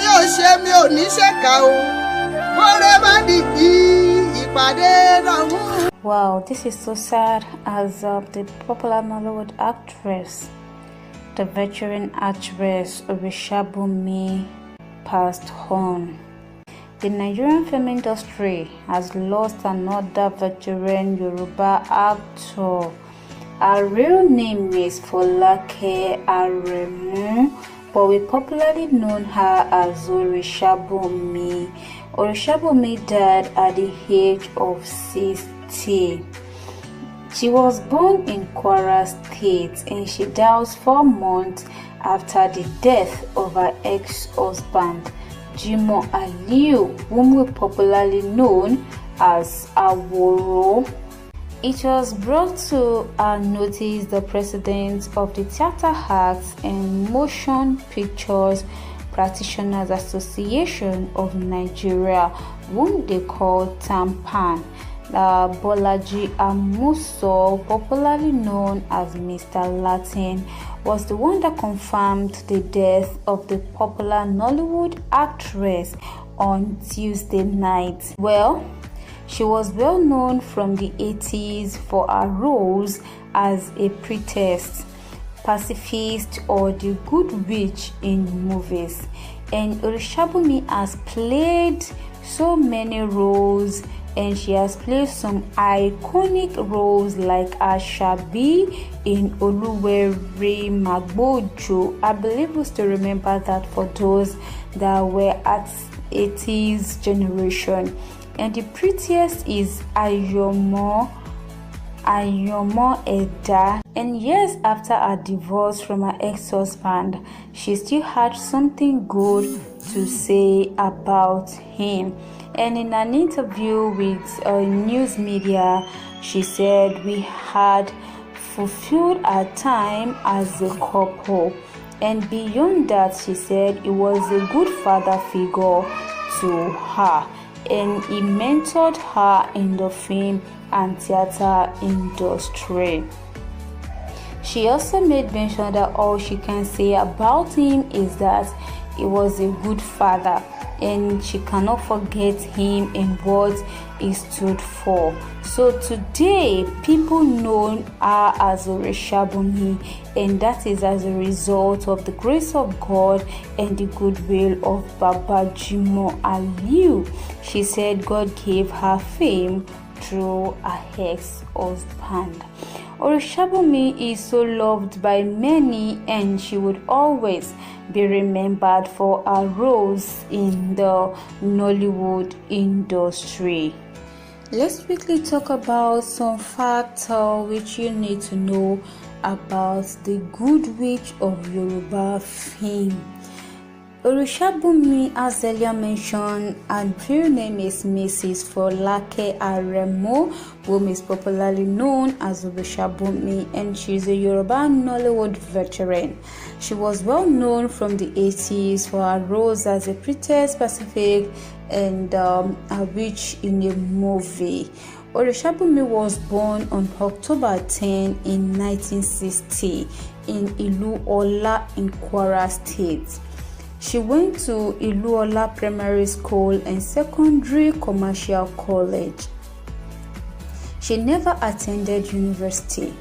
mi ò ṣe mi ò ní ṣèkà o. Bọ́rẹ́ bá dìgbì ìpàdé lọ́hùn. Wow, this is so sad as the popular Nollywood actress, the veteran actress Orisabunmi, passed on. The Nigerian film industry has lost another veteran Yoruba actor. Her real name is Folake Aremu, but we popularly known her as Orisabunmi. Orisabunmi died at the age of 60. She was born in Kwara State and she died 4 months after the death of her ex-husband, Jimoh Aliu, whom we popularly known as Aworo. It was brought to our notice the president of the Theatre Arts and Motion Pictures Practitioners Association of Nigeria, whom they call TAMPAN. Bolaji Amuso, popularly known as Mr. Latin, was the one that confirmed the death of the popular Nollywood actress on Tuesday night. Well, she was well known from the 80s for her roles as a priestess, pacifist, or the good witch in movies. And Orisabunmi has played so many roles, and she has played some iconic roles like Ashabi in Oluwere Magbojo. I believe we still remember that for those that were at 80s generation. And the prettiest is Ayomo Eda. And years after her divorce from her ex-husband, she still had something good to say about him. And in an interview with news media, she said, "We had fulfilled our time as a couple." And beyond that, she said he was a good father figure to her, and he mentored her in the film and theater industry. She also made mention that all she can say about him is that he was a good father, and she cannot forget him and what he stood for. So today, people know her as Orisabunmi, and that is as a result of the grace of God and the goodwill of Baba Jimoh Aliu. She said God gave her fame through her ex-husband. Orisabunmi is so loved by many, and she would always be remembered for her roles in the Nollywood industry. Let's quickly talk about some facts which you need to know about the good witch of Yoruba fame. Orisabunmi, as earlier mentioned, her real name is Mrs. Folake Aremu, whom is popularly known as Orisabunmi, and she is a Yoruba Nollywood veteran. She was well known from the 80s for her roles as a priestess, pacifist, and a witch in a movie. Orisabunmi was born on October 10 in 1960 in Ilu-Ola in Kwara State. She went to Ilu-Ola Primary School and Secondary Commercial College. She never attended university,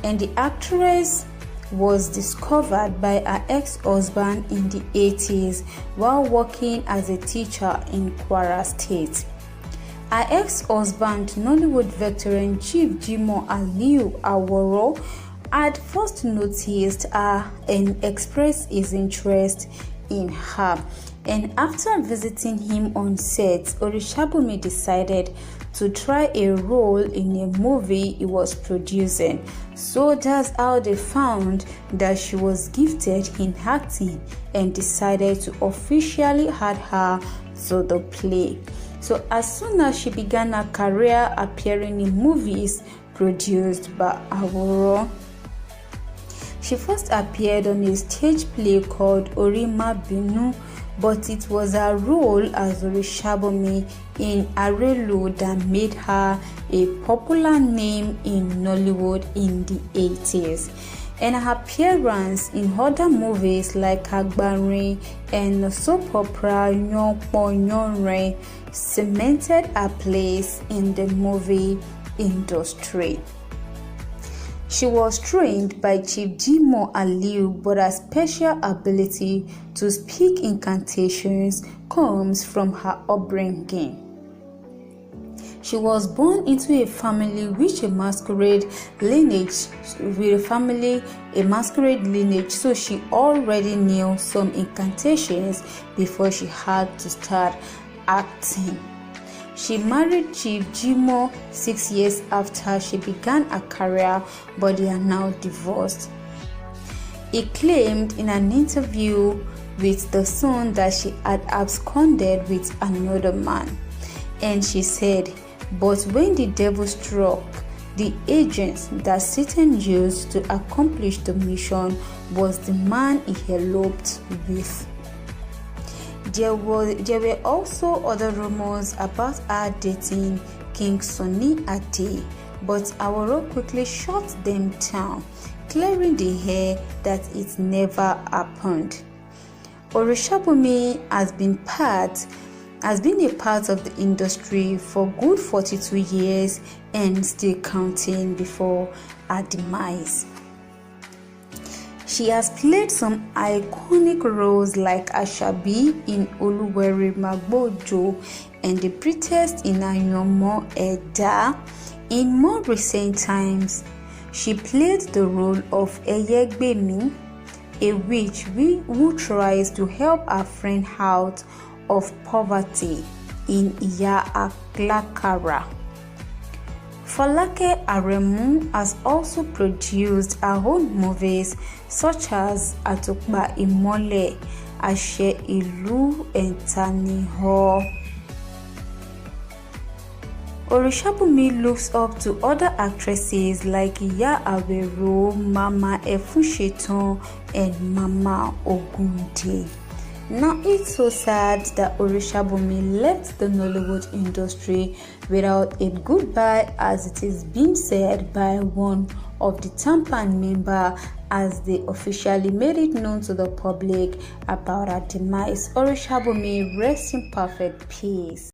and the actress was discovered by her ex-husband in the 80s while working as a teacher in Kwara State. Her ex-husband, Nollywood veteran Chief Jimoh Aliu Aworo, had first noticed her and expressed his interest in her, and after visiting him on set, Orisabunmi decided to try a role in a movie he was producing. So that's how they found that she was gifted in acting and decided to officially add her to the play. So as soon as she began her career appearing in movies produced by Aworo, she first appeared on a stage play called Orisabunmi, but it was her role as Orisabunmi in Arelu that made her a popular name in Nollywood in the 80s. and her appearance in other movies like Agbarin and the soap opera Nyonpo Nyonre cemented her place in the movie industry. She was trained by Chief Jimo Aliu, but her special ability to speak incantations comes from her upbringing. She was born into a family with a masquerade lineage, so she already knew some incantations before she had to start acting. She married Chief Jimo 6 years after she began her career, but they are now divorced. He claimed in an interview with The Sun that she had absconded with another man, and she said, "But when the devil struck, the agent that Satan used to accomplish the mission was the man he eloped with." There were also other rumors about her dating King Sunny Ade, but Aworo quickly shut them down, clearing the air that it never happened. Orisabunmi has been a part of the industry for good 42 years and still counting before her demise. She has played some iconic roles like Ashabi in Oluwere Magbojo and the priestess in Ayomo Eda. In more recent times, she played the role of Eyegbemi, a witch who tries to help her friend out of poverty in Iya Aglakara. Folake Aremu has also produced her own movies such as Atokpa Imole, Ashe Ilu, and Taniho. Orisabunmi looks up to other actresses like Iya Awero, Mama Efushetan, and Mama Ogunde. Now it's so sad that Orisabunmi left the Nollywood industry without a goodbye, as it is being said by one of the Tampan member as they officially made it known to the public about her demise. Orisabunmi, rest in perfect peace.